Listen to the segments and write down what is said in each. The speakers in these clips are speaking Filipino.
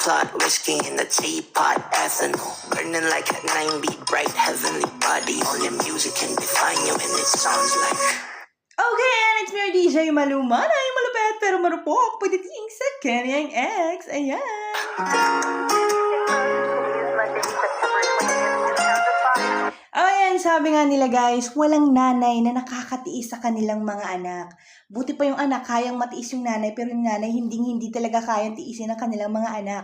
clot, whiskey in the teapot, ethanol burning like a 9-beat bright heavenly body. Only music can define you, and it sounds like. Okay, and it's me, DJ Maluma, na yung malupet pero marupok pagdating sa kanyang ex. Ayan. Ayan, sabi nga nila guys, walang nanay na nakakatiis sa kanilang mga anak. Buti pa yung anak, kayang matiis yung nanay, pero yung nanay hindi talaga kayang tiisin ang kanilang mga anak.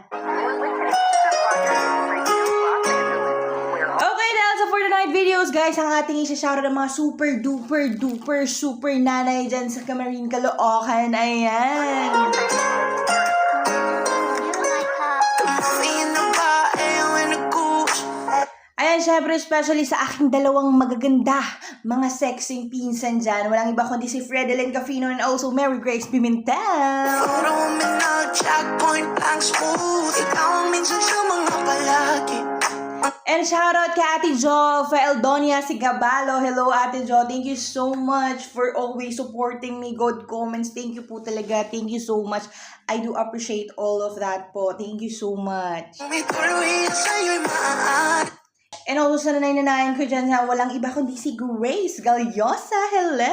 Okay, dahil sa for the night videos guys, ang ating isa-shoutout ng mga super duper duper super nanay dyan sa Camarine, Caloocan. Ayan. Ayan, syempre, especially sa aking dalawang magaganda, mga sexing pinsan dyan. Walang iba kundi si Fredeline Cafino and also Mary Grace Pimentel. And shoutout kay Ate Jo, Eldonia Sigabalo. Hello, Ate Jo. Thank you so much for always supporting me. Good comments. Thank you po talaga. Thank you so much. I do appreciate all of that po. Thank you so much. And also sa nanay-nanayan ko dyan na walang iba kundi si Grace Galyosa. Hello!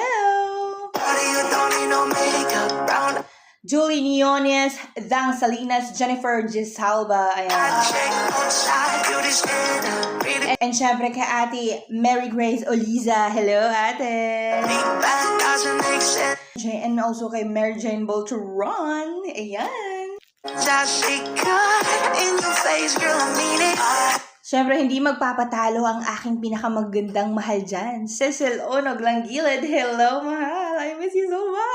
Julie Niones, Dang Salinas, Jennifer Gisalba. Ayan. And syempre kay Ate Mary Grace Oliza. Hello, Ate! And also kay Mary Jane Bolteron. Ayan. Siyempre, hindi magpapatalo ang aking pinakamagandang mahal dyan. Cecil Onog Langgilid. Hello, mahal. I miss you so much.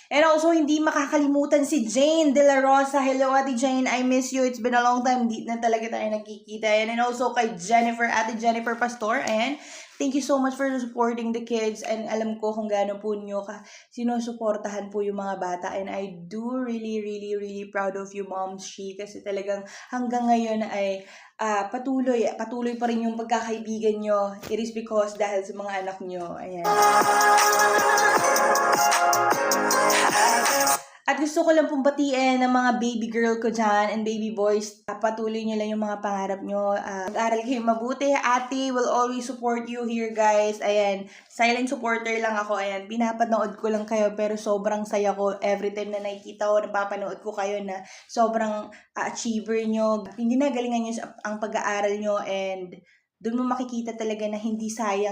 And also, hindi makakalimutan si Jane De La Rosa. Hello, Ate Jane. I miss you. It's been a long time. Di na talaga tayo nakikita. And also kay Jennifer, Ate Jennifer Pastor. And thank you so much for supporting the kids. And alam ko kung gaano po nyo sinusuportahan po yung mga bata. And I do really proud of you, Mom She. Kasi talagang hanggang ngayon ay patuloy pa rin yung pagkakaibigan nyo. It is because dahil sa mga anak nyo. Ayan. At gusto ko lang pong batiin ng mga baby girl ko dyan and baby boys. Patuloy nyo lang yung mga pangarap nyo. Mag-aral kayo mabuti. Ate will always support you here, guys. Ayan. Silent supporter lang ako. Ayan. Pinapanood ko lang kayo pero sobrang saya ko. Every time na nakikita ko, napapanood ko kayo na sobrang achiever nyo. Hindi na galingan nyo ang pag-aaral nyo and doon mo makikita talaga na hindi sayang